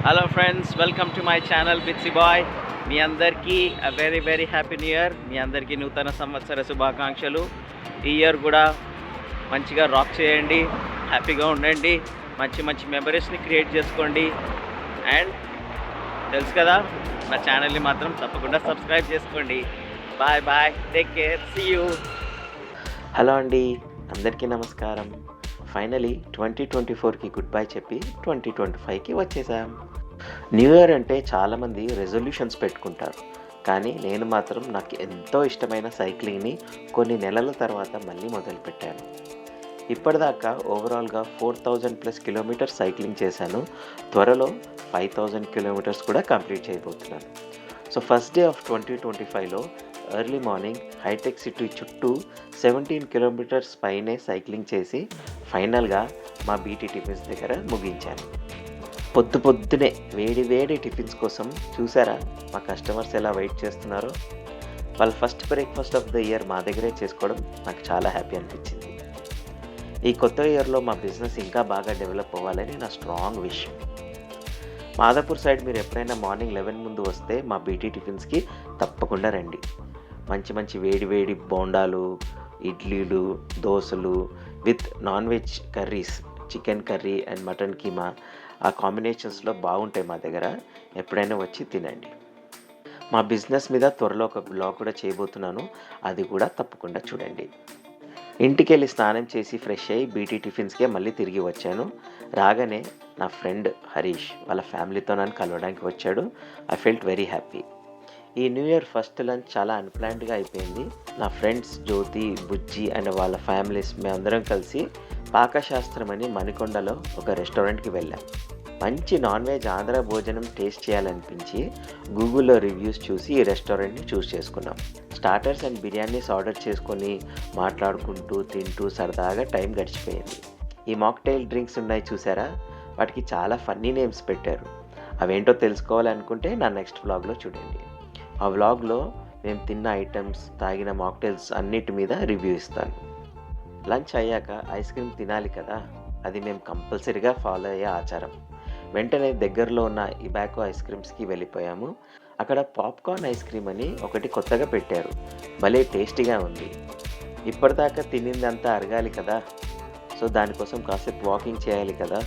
Hello friends, welcome to my channel bitsy boy. మీ అందరికీ very very happy new year. మీ అందరికీ నూతన సంవత్సర శుభాకాంక్షలు. ఈ ఇయర్ కూడా మంచిగా రాక్ చేయండి, హ్యాపీగా ఉండండి, మంచి మంచి మెమరీస్ని క్రియేట్ చేసుకోండి. అండ్ తెలుసు కదా, నా ఛానల్ని మాత్రం తప్పకుండా సబ్స్క్రైబ్ చేసుకోండి. Bye bye, take care, see you. Hello అండి, అందరికీ నమస్కారం. ఫైనలీ 2024కి గుడ్ బై చెప్పి 2025కి వచ్చేసాం. న్యూ ఇయర్ అంటే చాలామంది రెజల్యూషన్స్ పెట్టుకుంటారు, కానీ నేను మాత్రం నాకు ఎంతో ఇష్టమైన సైక్లింగ్ని కొన్ని నెలల తర్వాత మళ్ళీ మొదలుపెట్టాను. ఇప్పటిదాకా ఓవరాల్గా 4000+ కిలోమీటర్స్ సైక్లింగ్ చేశాను. త్వరలో 5000 కిలోమీటర్స్ కూడా కంప్లీట్ చేయబోతున్నాను. సో ఫస్ట్ డే ఆఫ్ 2025లో ఎర్లీ మార్నింగ్ హైటెక్ సిటీ చుట్టూ 17 కిలోమీటర్స్ పైనే సైక్లింగ్ చేసి ఫైనల్గా మా బీటీ టిఫిన్స్ దగ్గర ముగించాను. పొద్దునే వేడి టిఫిన్స్ కోసం చూసారా మా కస్టమర్స్ ఎలా వెయిట్ చేస్తున్నారో. వాళ్ళ first breakfast of the year మా దగ్గరే చేసుకోవడం నాకు చాలా హ్యాపీ అనిపించింది. ఈ కొత్త ఇయర్లో మా బిజినెస్ ఇంకా బాగా డెవలప్ అవ్వాలని నా స్ట్రాంగ్ విష్. మాదాపూర్ సైడ్ మీరు ఎప్పుడైనా మార్నింగ్ 11 ముందు వస్తే మా బీటీ టిఫిన్స్కి తప్పకుండా రండి. మంచి వేడి బోండాలు, ఇడ్లీలు, దోశలు with non veg curries, chicken curry and mutton keema, ఆ కాంబినేషన్స్లో బాగుంటాయి మా దగ్గర. ఎప్పుడైనా వచ్చి తినండి. మా బిజినెస్ మీద త్వరలో ఒక బ్లాగ్ కూడా చేయబోతున్నాను, అది కూడా తప్పకుండా చూడండి. ఇంటికి వెళ్ళి స్నానం చేసి ఫ్రెష్ అయ్యి బీటీ టిఫిన్స్కే మళ్ళీ తిరిగి వచ్చాను. రాగానే నా ఫ్రెండ్ హరీష్ వాళ్ళ ఫ్యామిలీతో నన్ను కలవడానికి వచ్చాడు. I felt very happy. ఈ న్యూ ఇయర్ ఫస్ట్ లంచ్ చాలా అన్ప్లాన్డ్గా అయిపోయింది. నా ఫ్రెండ్స్ జ్యోతి, బుజ్జి అండ్ వాళ్ళ ఫ్యామిలీస్ మేమందరం కలిసి పాకశాస్త్రం అని మణికొండలో ఒక రెస్టారెంట్కి వెళ్ళాం. మంచి నాన్ వెజ్ ఆంధ్ర భోజనం టేస్ట్ చేయాలనిపించి గూగుల్లో రివ్యూస్ చూసి ఈ రెస్టారెంట్ని చూస్ చేసుకున్నాం. స్టార్టర్స్ అండ్ బిర్యానీస్ ఆర్డర్ చేసుకొని మాట్లాడుకుంటూ తింటూ సరదాగా టైం గడిచిపోయింది. ఈ మాక్టైల్ డ్రింక్స్ ఉన్నాయి చూసారా, వాటికి చాలా ఫన్నీ నేమ్స్ పెట్టారు. అవేంటో తెలుసుకోవాలనుకుంటే నా నెక్స్ట్ వ్లాగ్లో చూడండి. ఆ వ్లాగ్లో మేము తిన్న ఐటమ్స్, తాగిన మాక్టైల్స్ అన్నిటి మీద రివ్యూ ఇస్తాను. లంచ్ అయ్యాక ఐస్ క్రీమ్ తినాలి కదా, అది మేము కంపల్సరీగా ఫాలో అయ్యే ఆచారం. వెంటనే దగ్గరలో ఉన్న ఇబాకో ఐస్ క్రీమ్స్కి వెళ్ళిపోయాము. అక్కడ పాప్కార్న్ ఐస్ క్రీమ్ అని ఒకటి కొత్తగా పెట్టారు. భలే టేస్టీగా ఉంది. ఇప్పటిదాకా తినిందంతా అరగాలి కదా, సో దానికోసం కాసేపు వాకింగ్ చేయాలి కదా,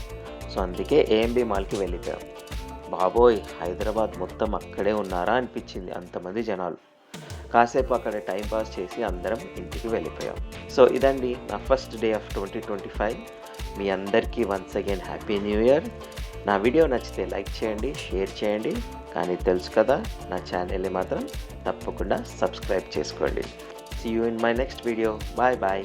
సో అందుకే ఏఎంబి మాల్కి వెళ్ళిపోయాం. బాబోయ్, హైదరాబాద్ మొత్తం అక్కడే ఉన్నారా అనిపించింది, అంతమంది జనాలు. కాసేపు అక్కడ టైం పాస్ చేసి అందరం ఇంటికి వెళ్ళిపోయాం. సో ఇదండి నా ఫస్ట్ డే ఆఫ్ 2025. మీ అందరికీ once again happy new year. నా వీడియో నచ్చితే లైక్ చేయండి, షేర్ చేయండి, కానీ తెలుసు కదా, నా ఛానల్ని మాత్రం తప్పకుండా సబ్స్క్రైబ్ చేసుకోండి. See you in my next video. Bye bye.